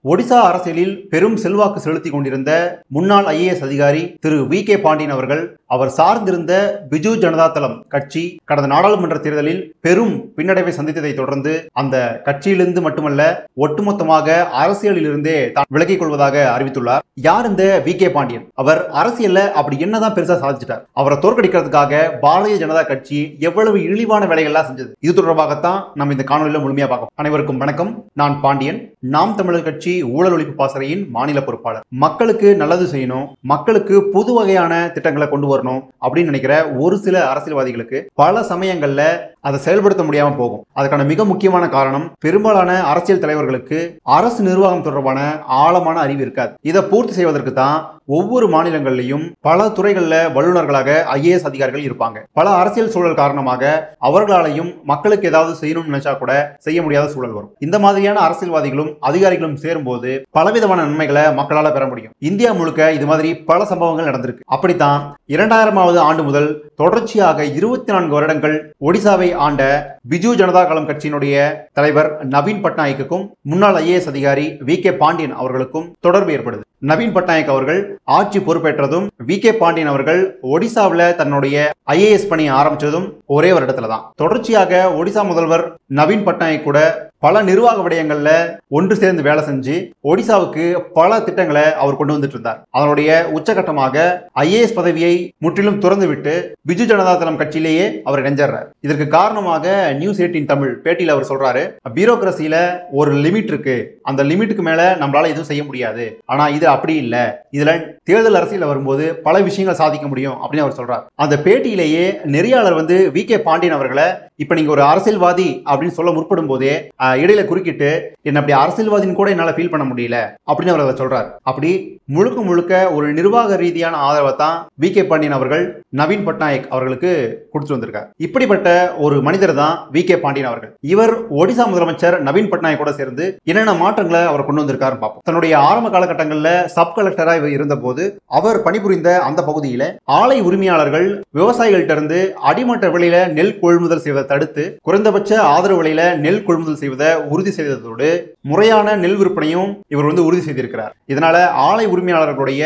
ஒடிசா அரசியலில் பெரும் செல்வாக்கு செலுத்திக் கொண்டிருந்த முன்னாள் ஐஏஎஸ் அதிகாரி திரு வி.கே. பாண்டியன் அவர்கள் அவர் சார்ந்திருந்த பிஜு ஜனதா தளம் கட்சி கடந்த நாடாளுமன்ற தேர்தலில் பெரும் பின்னடைவை சந்தித்ததை தொடர்ந்து அந்த கட்சியிலிருந்து மட்டுமல்ல ஒட்டுமொத்தமாக அரசியலில் இருந்தே தான் விலகிக் கொள்வதாக அறிவித்துள்ளார். யார் இந்த வி.கே. பாண்டியன்? அவர் அரசியல்ல அப்படி என்னதான் பெருசா சாதிச்சிட்டார்? அவரை தோற்கடிக்கிறதுக்காக பாரதிய ஜனதா கட்சி எவ்வளவு இழிவான வேலைகள்லாம் செஞ்சது? இது தொடர்பாகத்தான் நம்ம இந்த காணொலியில முழுமையா பார்க்கலாம். அனைவருக்கும் வணக்கம். நான் பாண்டியன், நாம் தமிழர் கட்சி ஊழல் ஒழிப்பு பாசறையின் மாநில பொறுப்பாளர். மக்களுக்கு நல்லது செய்யணும், மக்களுக்கு புது வகையான திட்டங்களை கொண்டு வரணும் அப்படின்னு நினைக்கிற ஒரு சில அரசியல்வாதிகளுக்கு பல சமயங்கள்ல அதை செயல்படுத்த முடியாம போகும். அதுக்கான மிக முக்கியமான காரணம், பெரும்பாலான அரசியல் தலைவர்களுக்கு அரசு நிர்வாகம் தொடர்பான ஆழமான அறிவு இருக்காது. இதை பூர்த்தி செய்வதற்கு தான் ஒவ்வொரு மாநிலங்களிலும் பல துறைகள்ல வல்லுநர்களாக ஐஏஎஸ் அதிகாரிகள் இருப்பாங்க. பல அரசியல் சூழல் காரணமாக அவர்களாலையும் மக்களுக்கு ஏதாவது செய்யணும்னு நினைச்சா கூட செய்ய முடியாத சூழல் வரும். இந்த மாதிரியான அரசியல்வாதிகளும் அதிகாரிகளும் சேரும்போது பலவிதமான நன்மைகளை மக்களால பெற முடியும். இந்தியா முழுக்க இது மாதிரி பல சம்பவங்கள் நடந்திருக்கு. அப்படித்தான் 2000வது ஆண்டு முதல் தொடர்ச்சியாக 24 வருடங்கள் ஒடிசாவை ஆண்ட பிஜு ஜனதா தளம் கட்சியினுடைய தலைவர் நவீன் பட்நாயக்குக்கும் முன்னாள் ஐஏஎஸ் அதிகாரி வி.கே. பாண்டியன் அவர்களுக்கும் தொடர்பு ஏற்படுது. நவீன் பட்நாயக் அவர்கள் ஆட்சி பொறுப்பேற்றதும் வி.கே. பாண்டியன் அவர்கள் ஒடிசாவில் தன்னுடைய ஐஏஎஸ் பணியை ஆரம்பிச்சதும் ஒரே வருடத்துல தான். தொடர்ச்சியாக ஒடிசா முதல்வர் நவீன் பட்நாயக் கூட பல நிர்வாக விடயங்கள்ல ஒன்று சேர்ந்து வேலை செஞ்சு ஒடிசாவுக்கு பல திட்டங்களை அவர் கொண்டு வந்துட்டு இருந்தார். அதனுடைய உச்சகட்டமாக ஐஏஎஸ் பதவியை முற்றிலும் துறந்து விட்டு பிஜு ஜனதா தளம் கட்சியிலேயே அவர் இணைஞ்சார். இதற்கு காரணமாக நியூஸ் 18 தமிழ் பேட்டியில் அவர் சொல்றாரு, பியூரோக்ரசியில ஒரு லிமிட் இருக்கு, அந்த லிமிட்டுக்கு மேல நம்மளால எதுவும் செய்ய முடியாது. ஆனா இது அப்படி இல்ல, இதுல தேர்தல் அரசியல் வரும்போது பல விஷயங்கள் சாதிக்க முடியும் அப்படின்னு அவர் சொல்றார். அந்த பேட்டியிலேயே நெறியாளர் வி.கே. பாண்டியன் அவர்களை இப்ப நீங்க ஒரு அரசியல்வாதி அப்படின்னு சொல்ல முற்படும் போதே இடையில குறுக்கிட்டு, என்ன அப்படி அரசியல்வாதின்னு கூட என்னால ஃபீல் பண்ண முடியல அப்படின்னு அவர் சொல்றார். அப்படி முழுக்க முழுக்க ஒரு நிர்வாக ரீதியான ஆதரவை தான் வி.கே. பாண்டியன் அவர்கள் நவீன் பட்நாயக் அவர்களுக்கு கொடுத்து வந்திருக்கார். இப்படிப்பட்ட ஒரு மனிதர் தான் வி.கே. பாண்டியன் அவர்கள். இவர் ஒடிசா முதலமைச்சர் நவீன் பட்நாயக் கூட சேர்ந்து என்னென்ன மாற்றங்களை அவர் கொண்டு வந்திருக்காரு பார்ப்போம். தன்னுடைய ஆரம்ப காலகட்டங்களில் சப் கலெக்டரா இருந்த போது அவர் பணிபுரிந்த அந்த பகுதியில ஆலை உரிமையாளர்கள் விவசாயிகள்ட்ட இருந்து அடிமட்ட விலையில நெல் கொள்முதல் செய்வதை தடுத்து குறைந்தபட்ச ஆதரவு விலையில நெல் கொள்முதல் செய்வதை உறுதி செய்ததோடு முறையான நெல் விற்பனையும் இவர் உறுதி செய்திருக்கிறார். இதனால ஆலை உரிமையாளர்களுடைய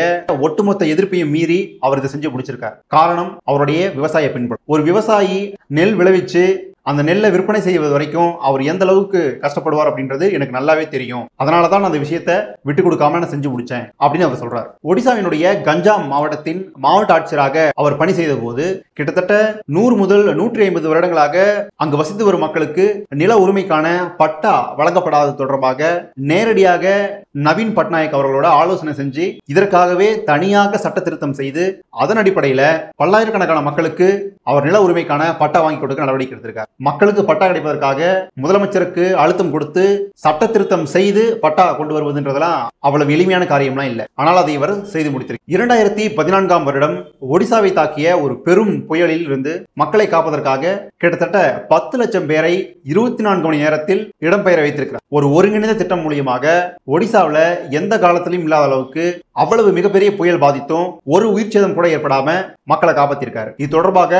ஒட்டுமொத்த எதிர்ப்பையும் மீறி அவர் இதை செஞ்சு முடிச்சிருக்கார். காரணம், அவருடைய விவசாய பின்புலம். ஒரு விவசாயி நெல் விளைவிச்சு அந்த நெல்லை விற்பனை செய்வது வரைக்கும் அவர் எந்த அளவுக்கு கஷ்டப்படுவார் அப்படின்றது எனக்கு நல்லாவே தெரியும். அதனாலதான் நான் அந்த விஷயத்தை விட்டு கொடுக்காம நான் செஞ்சு முடிச்சேன் அப்படின்னு அவர் சொல்றார். ஒடிசாவினுடைய கஞ்சாம் மாவட்டத்தின் மாவட்ட ஆட்சியராக அவர் பணி செய்த போது கிட்டத்தட்ட 100 முதல் 150 வருடங்களாக அங்கு வசித்து வரும் மக்களுக்கு நில உரிமைக்கான பட்டா வழங்கப்படாதது தொடர்பாக நேரடியாக நவீன் பட்நாயக் அவர்களோட ஆலோசனை செஞ்சு இதற்காகவே தனியாக சட்ட திருத்தம் செய்து அதன் அடிப்படையில பல்லாயிரக்கணக்கான மக்களுக்கு அவர் நில உரிமைக்கான பட்டா வாங்கி கொடுக்க நடவடிக்கை எடுத்திருக்கார். மக்களுக்கு பட்டா கிடைப்பதற்காக முதலமைச்சருக்கு அழுத்தம் கொடுத்து சட்ட திருத்தம் செய்து பட்டா கொண்டு வருவதுன்றதெல்லாம் அவ்வளவு எளிமையான காரியம்லாம் இல்லை. ஆனால் அதை இவர் செய்து முடித்திருக்கிறார். 2014ஆம் வருடம் ஒடிசாவை தாக்கிய ஒரு பெரும் புயலில் இருந்து மக்களை காப்பதற்காக கிட்டத்தட்ட 10 லட்சம் பேரை 24 மணி நேரத்தில் இடம்பெயர வைத்திருக்கிறார். ஒரு ஒருங்கிணைந்த திட்டம் மூலியமாக ஒடிசாவில் எந்த காலத்திலும் இல்லாத அளவுக்கு அவ்வளவு மிகப்பெரிய புயல் பாதித்தும் ஒரு உயிர் சேதம் கூட ஏற்படாம மக்களை காப்பாற்றிருக்காரு. இது தொடர்பாக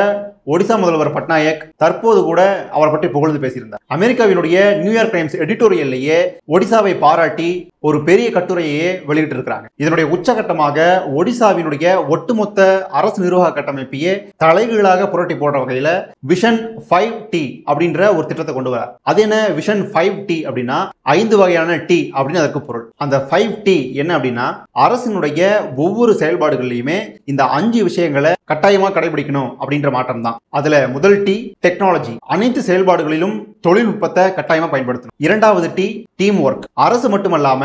ஒடிசா முதல்வர் பட்நாயக் தற்போது கூட அவரை பற்றி புகழ்ந்து பேசியிருந்தார். அமெரிக்காவினுடைய நியூயார்க் டைம்ஸ் எடிட்டோரியல்லையே ஒடிசாவை பாராட்டி ஒரு பெரிய கட்டுரையே வெளியிட்டு இருக்கிறாங்க. இதனுடைய உச்சகட்டமாக ஒடிசாவினுடைய ஒட்டுமொத்த அரசு நிர்வாக கட்டமைப்பையே தலைகீழாக புரட்டி போடுற வகையில விஷன் 5T அப்படின்ற ஒரு திட்டத்தை கொண்டு வர. அது என்ன விஷன் 5T அப்படின்னா 5 வகையான டி அப்படின்னு அதற்கு பொருள். அந்த 5T என்ன அப்படின்னா அரசினுடைய ஒவ்வொரு செயல்பாடுகள்லையுமே இந்த 5 விஷயங்களை கட்டாயமா கடைபிடிக்கணும் அப்படின்ற மாற்றம் தான். அதுல முதல் டி டெக்னாலஜி, அனைத்து செயல்பாடுகளிலும் தொழில்நுட்பத்தை கட்டாயமா பயன்படுத்தணும். இரண்டாவது டி டீம் ஒர்க், அரசு மட்டுமல்லாம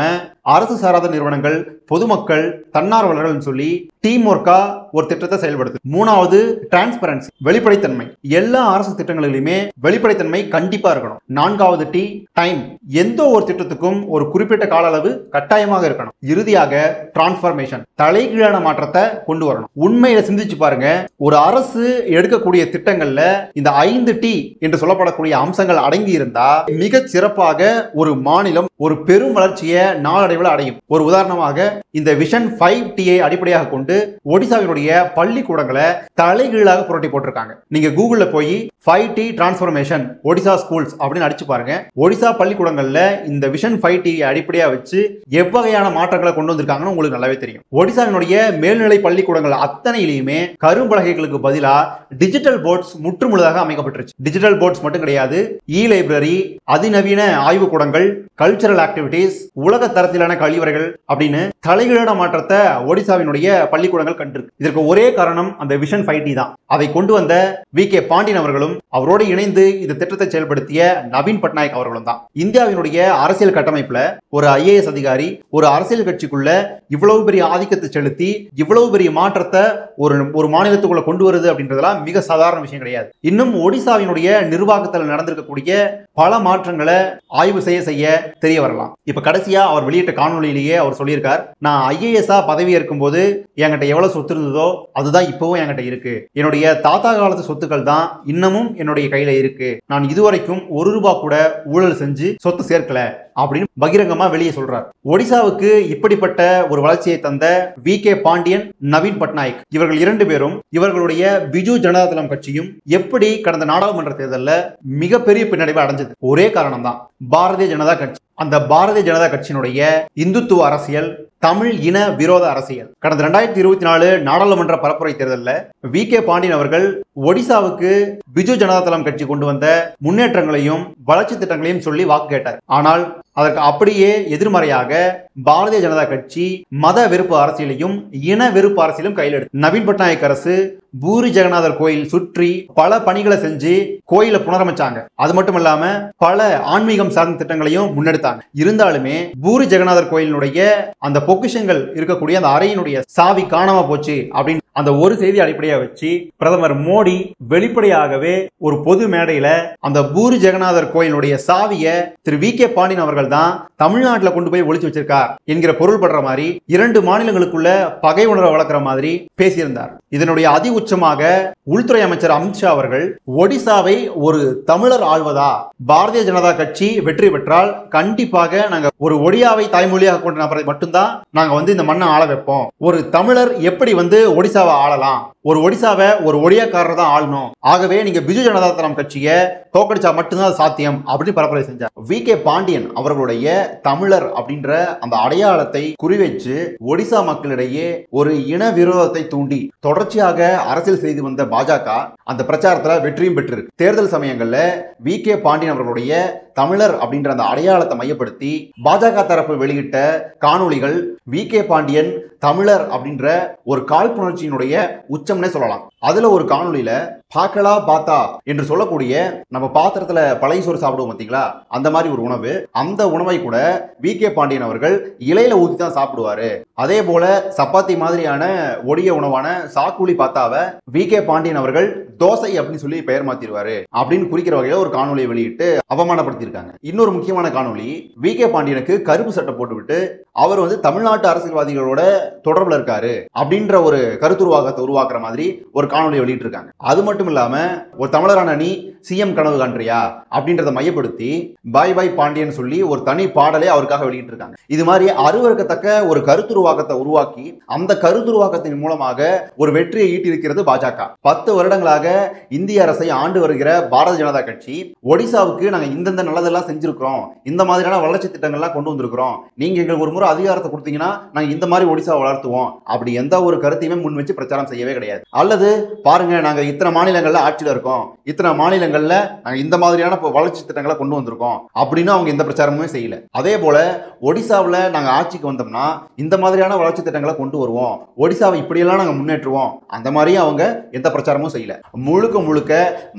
அரசு சாராத நிறுவனங்கள், பொதுமக்கள், தன்னார்வலர்கள் சொல்லி டீம் ஒர்க்கா ஒரு திட்டத்தை செயல்படுத்து. மூணாவது டிரான்ஸ்பரன்சி, வெளிப்படைத்தன்மை. எல்லா அரசு திட்டங்களிலுமே வெளிப்படைத்தன்மை கண்டிப்பா இருக்கணும். நான்காவது டி டைம், எந்த ஒரு திட்டத்துக்கும் ஒரு குறிப்பிட்ட கால அளவு கட்டாயமாக இருக்கணும். இறுதியாக டிரான்ஸ்பர்மேஷன், தலைகீழான மாற்றத்தை கொண்டு வரணும். உண்மையில சிந்திச்சு பாருங்க, ஒரு அரசு எடுக்கக்கூடிய திட்டங்கள்ல இந்த 5 டி என்று சொல்லப்படக்கூடிய அம்சங்கள் அடங்கி இருந்தா மிக சிறப்பாக ஒரு மாநிலம் ஒரு பெரும் வளர்ச்சியை நாளடைவில் நாளடைவில் அடையும். ஒரு உதாரணமாக இந்த விஷன் 5T அடிப்படையாக கொண்டு ஒடிசாவினுடைய பள்ளிக்கூடங்களை தலைகீழாக புரட்டி போட்டிருக்காங்க. நீங்க கூகுள்ல போய் 5T டிரான்ஸ்ஃபர்மேஷன் ஒடிசா ஸ்கூல்ஸ் அப்படின்னு அடிச்சு பாருங்க. ஒடிசா பள்ளிக்கூடங்கள்ல இந்த விஷன் 5T அடிப்படையா வச்சு எவ்வகையான மாற்றங்களை கொண்டு வந்திருக்காங்கன்னு உங்களுக்கு நல்லாவே தெரியும். ஒடிசாவினுடைய மேல்நிலை பள்ளிக்கூடங்கள் அத்தனையிலுமே கரும்பலகைகளுக்கு பதிலா டிஜிட்டல் போர்ட்ஸ் முற்றுமுழுதாக அமைக்கப்பட்டிருச்சு. டிஜிட்டல் போர்ட்ஸ் மட்டும் கிடையாது, லைப்ரரி, அதிநவீன ஆய்வுக்கூடங்கள், கல்ச்சரல் ஆக்டிவிட்டிஸ், உலக தரத்திலான கழிவறைகள் அப்படின்னு தலைகீழான மாற்றத்தை ஒடிசாவினுடைய பள்ளிக்கூடங்கள் கண்டிருக்கு. இதற்கு ஒரே காரணம் அந்த விஷன் 5T தான். அதை கொண்டு வந்த VK பாண்டியன் அவர்களும் அவரோடு இணைந்து இந்த திட்டத்தை செயல்படுத்திய நவீன் பட்நாயக் அவர்களும் தான். இந்தியாவினுடைய அரசியல் கட்டமைப்புல ஒரு IAS அதிகாரி ஒரு அரசியல் கட்சிக்குள்ள இவ்வளவு பெரிய ஆதிக்கத்தை செலுத்தி இவ்வளவு பெரிய மாற்றத்தை ஒரு மாநிலத்துக்குள்ள கொண்டு வருது அப்படின்றதெல்லாம் மிக சாதாரண விஷயம் கிடையாது. இன்னும் ஒடிசாவினுடைய நிர்வாகத்தில் நடந்திருக்கக்கூடிய பல மாற்றங்களை ஆய்வு செய்ய தெரிய வரலாம். இப்ப கடைசியா அவர் வெளியிட்ட காணொலியிலேயே அவர் சொல்லியிருக்கார், நான் IAS பதவி ஏற்கும் போது என்கிட்ட எவ்வளவு சொத்து இருந்ததோ அதுதான் இப்பவும் என்கிட்ட இருக்கு. என்னுடைய தாத்தா காலத்து சொத்துக்கள் தான் இன்னமும் என்னுடைய கையில இருக்கு. நான் இதுவரைக்கும் ₹1 கூட ஊழல் செஞ்சு சொத்து சேர்க்கல அப்படின்னு பகிரங்கமா வெளியே சொல்றார். ஒடிசாவுக்கு இப்படிப்பட்ட ஒரு வளர்ச்சியை தந்த VK பாண்டியன், நவீன் பட்நாயக் இவர்கள் இரண்டு பேரும் இவர்களுடைய பிஜு ஜனதா தளம் கட்சியும் எப்படி கடந்த நாடாளுமன்ற தேர்தலில் மிகப்பெரிய பின்னடைவை அடைஞ்சது? ஒரே காரணம் தான், பாரதிய ஜனதா கட்சி. அந்த பாரதிய ஜனதா கட்சியினுடைய இந்துத்துவ அரசியல், தமிழ் இன விரோத அரசியல். கடந்த 2024 நாடாளுமன்ற பரப்புரை தேர்தலில் VK பாண்டியன் அவர்கள் ஒடிசாவுக்கு பிஜு ஜனதா தளம் கட்சி கொண்டு வந்த முன்னேற்றங்களையும் வளர்ச்சி திட்டங்களையும் சொல்லி வாக்கு கேட்டார். ஆனால் அதற்கு அப்படியே எதிர்மறையாக பாரதிய ஜனதா கட்சி மத வெறுப்பு அரசியலையும் இன வெறுப்பு அரசியலும் கையில் எடுத்து நவீன் பட்நாயக் அரசு பூரி ஜெகநாதர் கோயில் சுற்றி பல பணிகளை செஞ்சு கோயிலை புனரமைச்சாங்க. அது மட்டும் இல்லாம பல ஆன்மீகம் சார்ந்த திட்டங்களையும் முன்னெடுத்தாங்க. இருந்தாலுமே பூரி ஜெகநாதர் கோயிலினுடைய அந்த பொக்கிஷங்கள் இருக்கக்கூடிய அந்த அறையினுடைய சாவி காணாம போச்சு அப்படின்னு அந்த ஒரு செய்தி அடிப்படையா வச்சு பிரதமர் மோடி வெளிப்படையாகவே ஒரு பொது மேடையில அந்த பூரி ஜெகநாதர் கோயிலுடைய சாவியை திரு VK பாண்டியன் அவர்கள் தான் தமிழ்நாட்டில் கொண்டு போய் ஒளிச்சு வச்சிருக்கார் என்கிற பொருள் படுற மாதிரி 2 மாநிலங்களுக்குள்ள பகை உணர்வை வளர்க்கிற மாதிரி பேசியிருந்தார். இதனுடைய அதி உச்சமாக உள்துறை அமைச்சர் அமித்ஷா அவர்கள் ஒடிசாவை ஒரு தமிழர் ஆள்வதா, பாரதிய ஜனதா கட்சி வெற்றி பெற்றால் கண்டிப்பாக நாங்க ஒரு ஒடியாவை தாய்மொழியாக கொண்ட நபரை மட்டும்தான் நாங்க இந்த மண்ணை ஆள வைப்போம். ஒரு தமிழர் எப்படி ஒடிசாவை ஆளலாம், ஒரு ஒடிசாவை ஒரு ஒடியாக்காரர் தான் ஆளணும். ஆகவே நீங்க பிஜு ஜனதா தளம் கட்சியை தோக்கடிச்சா மட்டும்தான் சாத்தியம் அப்படின்னு பரப்புரை செஞ்சார். VK பாண்டியன் அவர்களுடைய தமிழர் அப்படின்ற அந்த அடையாளத்தை குறிவைச்சு ஒடிசா மக்களிடையே ஒரு இன விரோதத்தை தூண்டி தொடர்ச்சியாக அரசியல் செய்து வந்த பாஜக அந்த பிரச்சாரத்துல வெற்றியும் பெற்றிருக்கு. தேர்தல் சமயங்கள்ல VK பாண்டியன் அவர்களுடைய தமிழர் அப்படின்ற அந்த அடையாளத்தை மையப்படுத்தி பாஜக தரப்பு வெளியிட்ட காணொளிகள் VK பாண்டியன் தமிழர் அப்படின்ற ஒரு காழ்ப்புணர்ச்சியினுடைய உச்சம்னே சொல்லலாம். அதுல ஒரு காணொலியில பாக்கலா பாத்தா என்று சொல்லக்கூடிய நம்ம பாத்திரத்துல பழைய சோறு சாப்பிடுவோம் பார்த்தீங்களா, அந்த மாதிரி ஒரு உணவு, அந்த உணவை கூட VK பாண்டியன் அவர்கள் இலையில ஊத்தி தான் சாப்பிடுவாரு. அதே போல சப்பாத்தி மாதிரியான ஒடிய உணவான சாக்குழி பாத்தாவை VK பாண்டியன் அவர்கள் தோசை அப்படின்னு சொல்லி பெயர் மாத்திடுவாரு அப்படின்னு குறிக்கிற வகையில ஒரு காணொலியை வெளியிட்டு அவமானப்படுத்தியிருக்காங்க. இன்னொரு முக்கியமான காணொலி, VK பாண்டியனுக்கு கருப்பு சட்டை போட்டுவிட்டு அவர் தமிழ்நாட்டு அரசியல்வாதிகளோட தொடர்புல இருக்காரு அப்படின்ற ஒரு கருத்துருவாக்கத்தை உருவாக்குற மாதிரி ஒரு காணொலியை வெளியிட்டு இருக்காங்க. அது மட்டும் இல்லாம ஒரு தமிழரான நீ CM கனவு காண்றியா அப்படின்றத மையப்படுத்தி பாய் பாய் பாண்டியன் சொல்லி ஒரு தனி பாடலை அவருக்காக வெளியிட்டு இருக்காங்க. இது மாதிரி அருவருக்கத்தக்க ஒரு கருத்துருவாக்கத்தை உருவாக்கி அந்த கருத்துருவாக்கத்தின் மூலமாக ஒரு வெற்றியை ஈட்டியிருக்கிறது பாஜக. 10 வருடங்களாக இந்திய அரசை ஆண்டு வருகிற பாரதிய ஜனதா கட்சி ஒடிசாவுக்கு நாங்க இந்தந்த நல்லதெல்லாம் செஞ்சிருக்கிறோம், இந்த மாதிரியான வளர்ச்சி திட்டங்கள்லாம் கொண்டு வந்திருக்கிறோம், நீங்க எங்களுக்கு ஒரு முறை அதிகாரத்தை கொடுத்தீங்கன்னா நாங்க இந்த மாதிரி ஒடிசா வளர்த்துவோம் அப்படி எந்த ஒரு கருத்தையுமே முன் வச்சு பிரச்சாரம் செய்யவே கிடையாது. அல்லது பாருங்க நாங்க இத்தனை மாநிலங்கள்ல ஆட்சியில இருக்கோம், இத்தனை மாநிலங்கள்ல நாங்க இந்த மாதிரியான வளர்ச்சி திட்டங்களை கொண்டு வந்திருக்கோம் அப்படின்னு அவங்க எந்த பிரச்சாரமுமே செய்யல. அதே போல ஒடிசாவில் நாங்க ஆட்சிக்கு வந்தோம்னா இந்த மாதிரியான வளர்ச்சி திட்டங்களை கொண்டு வருவோம், ஒடிசாவை இப்படியெல்லாம் நாங்க முன்னேற்றுவோம், அந்த மாதிரி அவங்க எந்த பிரச்சாரமும் செய்யல. முழுக்க முழுக்க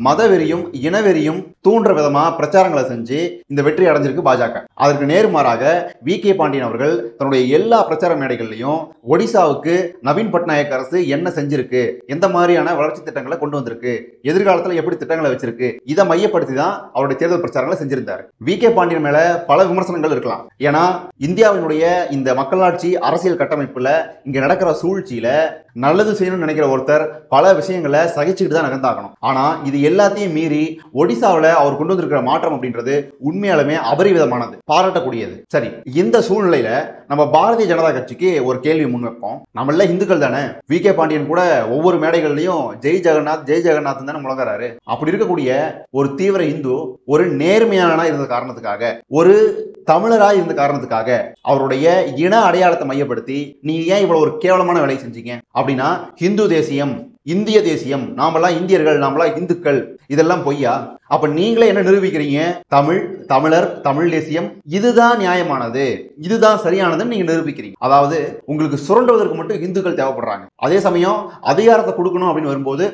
மதவெறியும் இனவெறியும் தூண்டுற விதமா பிரச்சாரங்களை செஞ்சு இந்த வெற்றி அடைஞ்சிருக்கு பாஜக. அதற்கு நேர்மாறாக VK பாண்டியன் அவர்கள் தன்னுடைய எல்லா பிரச்சார மேடைகள்லையும் ஒடிசாவுக்கு நவீன் பட்நாயக் அரசு என்ன செஞ்சிருக்கு, எந்த மாதிரியான வளர்ச்சி திட்டங்களை கொண்டு வந்திருக்கு, எதிர்காலத்தில் எப்படி திட்டங்களை வச்சிருக்கு இருக்கு. இதை மையப்படுத்தி தான் அவருடைய தேர்தல் பிரச்சாரங்களை செஞ்சிருந்தார். வி.கே. பாண்டியன் மேல பல விமர்சனங்கள் இருக்கலாம். ஏன்னா இந்தியாவினுடைய இந்த மக்களாட்சி அரசியல் கட்டமைப்புல இங்க நடக்கிற சூழ்ச்சியில நல்லது செய்யணும்னு நினைக்கிற ஒருத்தர் பல விஷயங்களை சகிச்சுக்கிட்டு தான் நகர்ந்தாகணும். ஆனா இது எல்லாத்தையும் மீறி ஒடிசாவில் அவர் கொண்டு வந்திருக்கிற மாற்றம் அப்படின்றது உண்மையாலுமே அபரிவிதமானது, பாராட்டக்கூடியது. சரி, இந்த சூழ்நிலையில நம்ம பாரதிய ஜனதா கட்சிக்கு ஒரு கேள்வி முன்வைப்போம். நம்மள இந்துக்கள் தானே. வி.கே. பாண்டியன் கூட ஒவ்வொரு மேடைகள்லயும் ஜெய் ஜெகநாத் ஜெய் ஜெகநாத் தானே முழங்குறாரு. அப்படி இருக்கக்கூடிய ஒரு தீவிர இந்து, ஒரு நேர்மையான இருந்த காரணத்துக்காக, ஒரு தமிழராய் இருந்த காரணத்துக்காக அவருடைய இன அடையாளத்தை மையப்படுத்தி நீ ஏன் இவ்வளவு ஒரு கேவலமான வேலையை செஞ்சீங்க அப்படின்னா, இந்து தேசியம், இந்திய தேசியம், நாமெல்லாம் இந்தியர்கள், நாமெல்லாம் இந்துக்கள், இதெல்லாம் பொய்யா? அப்ப நீங்களே என்ன நிரூபிக்கிறீங்க? தமிழர், தமிழ் தேசியம், இதுதான் நியாயமானது, இதுதான் சரியானதுன்னு நீங்க நிரூபிக்கிறீங்க. அதாவது உங்களுக்கு சுரண்டுவதற்கு மட்டும் இந்துக்கள் தேவைப்படுறாங்க. அதே சமயம் அதிகாரத்தை கொடுக்கணும் அப்படின்னு வரும்போது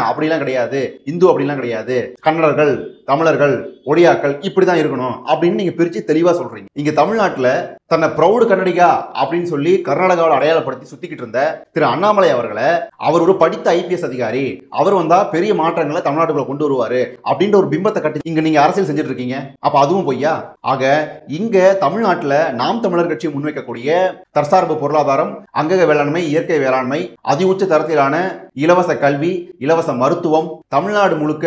அப்படிலாம் கிடையாது, இந்து அப்படிலாம் கிடையாது, கன்னடர்கள், தமிழர்கள், ஒடியாக்கள் இப்படிதான் இருக்கணும் அப்படின்னு நீங்க பிரிச்சு தெளிவா சொல்றீங்க. இங்க தமிழ்நாட்டுல தன்னை ப்ரௌடு கன்னடிகா அப்படின்னு சொல்லி கர்நாடகாவில் அடையாளப்படுத்தி சுத்திக்கிட்டு இருந்த திரு அண்ணாமலை அவர்களை, அவர் ஒரு படித்த ஐபிஎஸ் அதிகாரி, அவர் வந்தா பெரிய மாற்றங்களை தமிழ்நாட்டுக்குள்ள கொண்டு வருவாரு அப்படின்ற ஒரு பிம்பத்தை கட்டி இங்க நீங்க அரசியல் செஞ்சுட்டு இருக்கீங்க. அப்ப அதுவும் பொய்யா? ஆக இங்க தமிழ்நாட்டுல நாம் தமிழர் கட்சி முன்வைக்கக்கூடிய தற்சார்பு பொருளாதாரம், அங்கக வேளாண்மை, இயற்கை வேளாண்மை, அதி உச்ச தரத்திலான இலவச கல்வி, இலவச மருத்துவம், தமிழ்நாடு முழுக்க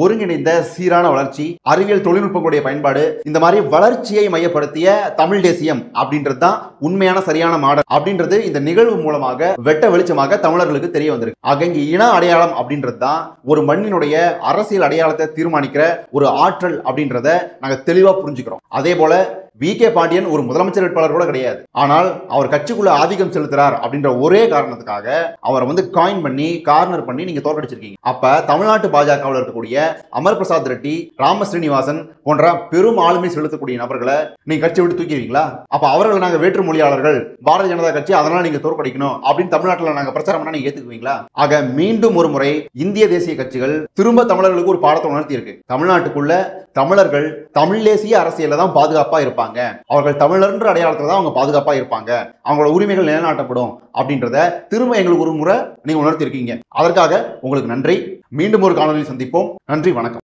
ஒருங்கிணைந்த சீரான வளர்ச்சி, அறிவியல் தொழில்நுட்பங்களுடைய பயன்பாடு, இந்த மாதிரி வளர்ச்சியை மையப்படுத்திய தமிழ் தேசியம் அப்படின்றது தான் உண்மையான சரியான மாடல் அப்படின்றது இந்த நிகழ்வு மூலமாக வெட்ட வெளிச்சமாக தமிழர்களுக்கு தெரிய வந்திருக்கு. ஆக இங்க இன அடையாளம் அப்படின்றது தான் ஒரு மண்ணினுடைய அரசியல் அடையாளத்தை தீர்மானிக்கிற ஒரு ஆற்றல் அப்படின்றத நாங்க தெளிவா புரிஞ்சுக்கிறோம். அதே போல வி.கே. பாண்டியன் ஒரு முதலமைச்சர் வேட்பாளர் கூட கிடையாது. ஆனால் அவர் கட்சிக்குள்ள ஆதிக்கம் செலுத்துறார் அப்படின்ற ஒரே காரணத்துக்காக அவரை காயின் பண்ணி கார்னர் பண்ணி நீங்க தோற்கடிச்சிருக்கீங்க. அப்ப தமிழ்நாட்டு பாஜகவில் இருக்கக்கூடிய அமர் பிரசாத் ரெட்டி, ராம ஸ்ரீனிவாசன் போன்ற பெரும் ஆளுமை செலுத்தக்கூடிய நபர்களை நீங்க கட்சி விட்டு தூக்கிடுவீங்களா? அப்ப அவர்களை நாங்க வேற்று மொழியாளர்கள், பாரதிய ஜனதா கட்சி, அதனால நீங்க தோற்கடிக்கணும் அப்படின்னு தமிழ்நாட்டில் நாங்க பிரச்சாரம் பண்ணா நீங்க ஏத்துக்குவீங்களா? ஆக மீண்டும் ஒரு முறை இந்திய தேசிய கட்சிகள் திரும்ப தமிழர்களுக்கு ஒரு பாடத்தை உணர்த்தி இருக்கு. தமிழ்நாட்டுக்குள்ள தமிழர்கள் தமிழ் தேசிய அரசியல தான் பாதுகாப்பா இருப்பாங்க, அவர்கள் தமிழர்ன்ற அடையாளத்துல தான் அவங்க பாதுகாப்பா இருப்பாங்க, அவங்களோட உரிமைகள் நிலைநாட்டப்படும் அப்படின்றத திரும்ப எங்களுக்கு ஒரு முறை நீங்க உணர்த்தி இருக்கீங்க. அதற்காக உங்களுக்கு நன்றி. மீண்டும் ஒரு காணொலியில் சந்திப்போம். நன்றி, வணக்கம்.